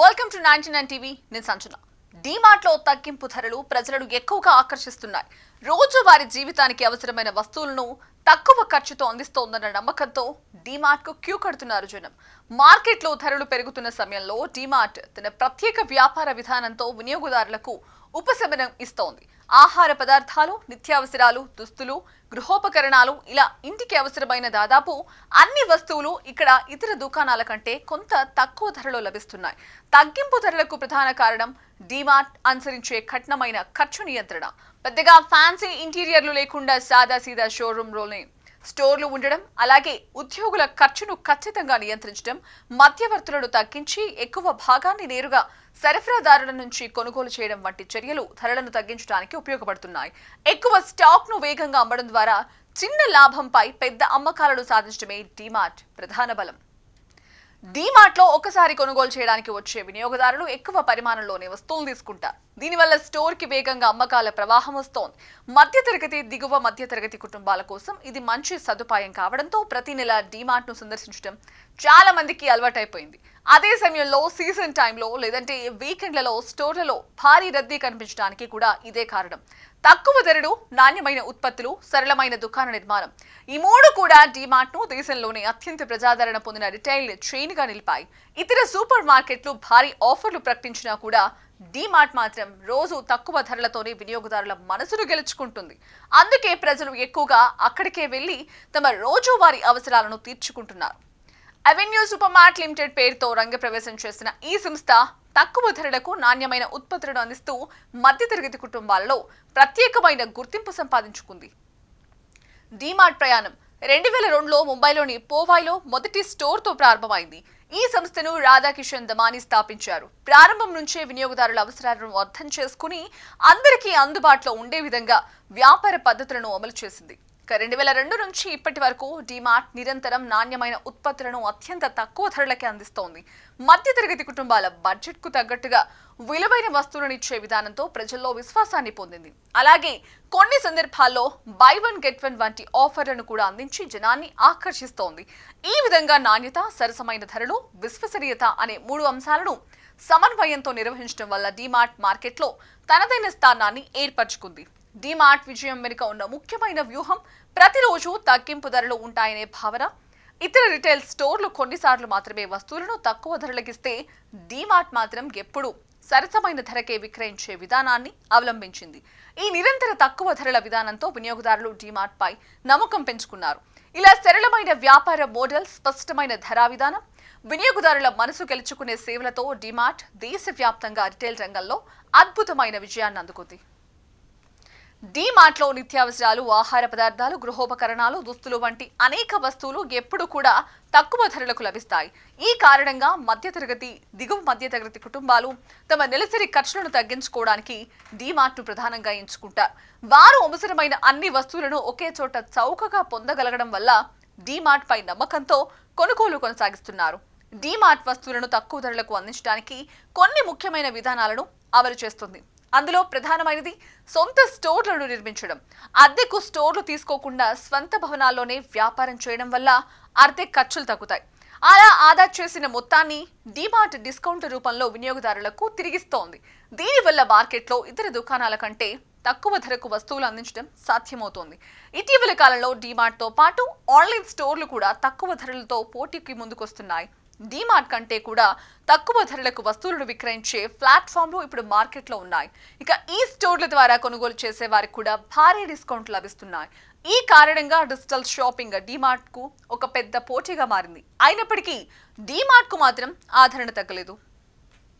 Welcome to 99 TV. నేను సంచన. డీమార్ట్ లో తగ్గింపు ధరలు ప్రజలను ఎక్కువగా ఆకర్షిస్తున్నాయి. రోజువారీ జీవితానికి అవసరమైన వస్తువులను తక్కువ ఖర్చుతో అందిస్తోందన్న నమ్మకంతో డీమార్ట్ కు క్యూ కడుతున్నారు జనం. మార్కెట్ లో ధరలు పెరుగుతున్న సమయంలో డీమార్ట్ తన ప్రత్యేక వ్యాపార విధానంతో వినియోగదారులకు ఉపశమనం ఇస్తోంది. ఆహార పదార్థాలు, నిత్యావసరాలు, దుస్తులు, గృహోపకరణాలు ఇలా ఇంటికి అవసరమైన దాదాపు అన్ని వస్తువులు ఇక్కడ ఇతర దుకాణాల కంటే కొంత తక్కువ ధరలో లభిస్తున్నాయి. తగ్గింపు ధరలకు ప్రధాన కారణం డీమార్ట్ అనుసరించే కఠినమైన ఖర్చు నియంత్రణ. పెద్దగా ఫ్యాన్సీ ఇంటీరియర్లు లేకుండా సాదాసీదా షోరూంలోనే స్టోర్లు ఉండడం, అలాగే ఉద్యోగుల ఖర్చును ఖచ్చితంగా నియంత్రించడం, మధ్యవర్తులను తగ్గించి ఎక్కువ భాగాన్ని నేరుగా సరఫరాదారుల నుంచి కొనుగోలు చేయడం వంటి చర్యలు ధరలను తగ్గించడానికి ఉపయోగపడుతున్నాయి. ఎక్కువ స్టాక్ ను వేగంగా అమ్మడం ద్వారా చిన్న లాభంపై పెద్ద అమ్మకాలను సాధించడమే డీమార్ట్ ప్రధాన బలం. డీమార్ట్ లో ఒకసారి కొనుగోలు చేయడానికి వచ్చే వినియోగదారులు ఎక్కువ పరిమాణంలోనే వస్తువులు తీసుకుంటారు. దీనివల్ల స్టోర్ కి వేగంగా అమ్మకాల ప్రవాహం వస్తోంది. మధ్యతరగతి, దిగువ మధ్యతరగతి కుటుంబాల కోసం ఇది మంచి సదుపాయం కావడంతో ప్రతి నెల డీమార్ట్ ను సందర్శించడం చాలా మందికి అలవాటైపోయింది. అదే సమయంలో సీజన్ టైంలో లేదంటే వీకెండ్లలో స్టోర్లలో భారీ రద్దీ కనిపించడానికి కూడా ఇదే కారణం. తక్కువ ధరలు, నాణ్యమైన ఉత్పత్తులు, సరళమైన దుకాణ నిర్మాణం, ఈ మూడు కూడా డీమార్ట్ ను దేశంలోనే అత్యంత ప్రజాదరణ పొందిన రిటైల్ చైన్ గా నిలిపాయి. ఇతర సూపర్ మార్కెట్లు భారీ ఆఫర్లు ప్రకటించినా కూడా డీమార్ట్ మాత్రం రోజు తక్కువ ధరలతోనే వినియోగదారుల మనసును గెలుచుకుంటుంది. అందుకే ప్రజలు ఎక్కువగా అక్కడికే వెళ్లి తమ రోజువారీ అవసరాలను తీర్చుకుంటున్నారు. అవెన్యూ సూపర్ మార్ట్ లిమిటెడ్ పేరుతో రంగప్రవేశం చేసిన ఈ సంస్థ తక్కువ ధరలకు నాణ్యమైన ఉత్పత్తులను అందిస్తూ మధ్యతరగతి కుటుంబాలలో ప్రత్యేకమైన గుర్తింపు సంపాదించుకుంది. డీమార్ట్ ప్రయాణం 2002లో ముంబైలోని పోవాయిలో మొదటి స్టోర్తో ప్రారంభమైంది. ఈ సంస్థను రాధాకిషన్ దమాని స్థాపించారు. ప్రారంభం నుంచే వినియోగదారుల అవసరాలను అర్థం చేసుకుని అందరికీ అందుబాటులో ఉండే విధంగా వ్యాపార పద్ధతులను అమలు చేసింది. 2002 నుంచి ఇప్పటి వరకు డీమార్ట్ నిరంతరం నాణ్యమైన ఉత్పత్తులను అత్యంత తక్కువ ధరలకే అందిస్తోంది. మధ్యతరగతి కుటుంబాల బడ్జెట్ కు తగ్గట్టుగా విలువైన వస్తువులను ఇచ్చే విధానంతో ప్రజల్లో విశ్వాసాన్ని పొందింది. అలాగే కొన్ని సందర్భాల్లో బై వన్ గెట్ వన్ వంటి ఆఫర్లను కూడా అందించి జనాన్ని ఆకర్షిస్తోంది. ఈ విధంగా నాణ్యత, సరసమైన ధరలు, విశ్వసనీయత అనే మూడు అంశాలను సమన్వయంతో నిర్వహించడం వల్ల డీమార్ట్ మార్కెట్లో తనదైన స్థానాన్ని ఏర్పరచుకుంది. డీమార్ట్ విజయం వెనుక ఉన్న ముఖ్యమైన వ్యూహం ప్రతిరోజు తగ్గింపు ధరలు ఉంటాయనే భావన. ఇతర రిటైల్ స్టోర్లు కొన్నిసార్లు మాత్రమే వస్తువులను తక్కువ ధరలకిస్తే డీమార్ట్ మాత్రం ఎప్పుడూ సరసమైన ధరకే విక్రయించే విధానాన్ని అవలంబించింది. ఈ నిరంతర తక్కువ ధరల విధానంతో వినియోగదారులు డీమార్ట్ పై నమ్మకం పెంచుకున్నారు. ఇలా సరళమైన వ్యాపార మోడల్, స్పష్టమైన ధరా విధానం, వినియోగదారుల మనసు గెలుచుకునే సేవలతో డీమార్ట్ దేశవ్యాప్తంగా రిటైల్ రంగంలో అద్భుతమైన విజయాన్ని అందుకుంది. డీమార్ట్ లో నిత్యావసరాలు, ఆహార పదార్థాలు, గృహోపకరణాలు, దుస్తులు వంటి అనేక వస్తువులు ఎప్పుడు కూడా తక్కువ ధరలకు లభిస్తాయి. ఈ కారణంగా మధ్యతరగతి, దిగువ మధ్యతరగతి కుటుంబాలు తమ నెలసరి ఖర్చులను తగ్గించుకోవడానికి డీమార్ట్ ను ప్రధానంగా ఎంచుకుంటారు. వారు అవసరమైన అన్ని వస్తువులను ఒకే చోట చౌకగా పొందగలగడం వల్ల డీమార్ట్ పై నమ్మకంతో కొనుగోలు కొనసాగిస్తున్నారు. డీమార్ట్ వస్తువులను తక్కువ ధరలకు అందించడానికి కొన్ని ముఖ్యమైన విధానాలను అమలు చేస్తుంది. అందులో ప్రధానమైనది సొంత స్టోర్లను నిర్మించడం. అద్దెకు స్టోర్లు తీసుకోకుండా స్వంత భవనాల్లోనే వ్యాపారం చేయడం వల్ల అద్దె ఖర్చులు తగ్గుతాయి. అలా ఆదా చేసిన మొత్తాన్ని డీమార్ట్ డిస్కౌంట్ రూపంలో వినియోగదారులకు తిరిగిస్తోంది. దీనివల్ల మార్కెట్లో ఇతర దుకాణాల కంటే తక్కువ ధరకు వస్తువులు అందించడం సాధ్యమవుతోంది. ఇటీవల కాలంలో డీమార్ట్ తో పాటు ఆన్లైన్ స్టోర్లు కూడా తక్కువ ధరలతో పోటీకి ముందుకొస్తున్నాయి. డీమార్ట్ కంటే కూడా తక్కువ ధరలకు వస్తువులను విక్రయించే ప్లాట్ఫామ్లు ఇప్పుడు మార్కెట్లో ఉన్నాయి. ఇక ఈ స్టోర్ల ద్వారా కొనుగోలు చేసే వారికి కూడా భారీ డిస్కౌంట్లు లభిస్తున్నాయి. ఈ కారణంగా డిజిటల్ షాపింగ్ డీమార్ట్ కు ఒక పెద్ద పోటీగా మారింది. అయినప్పటికీ డీమార్ట్ కు మాత్రం ఆదరణ తగ్గలేదు.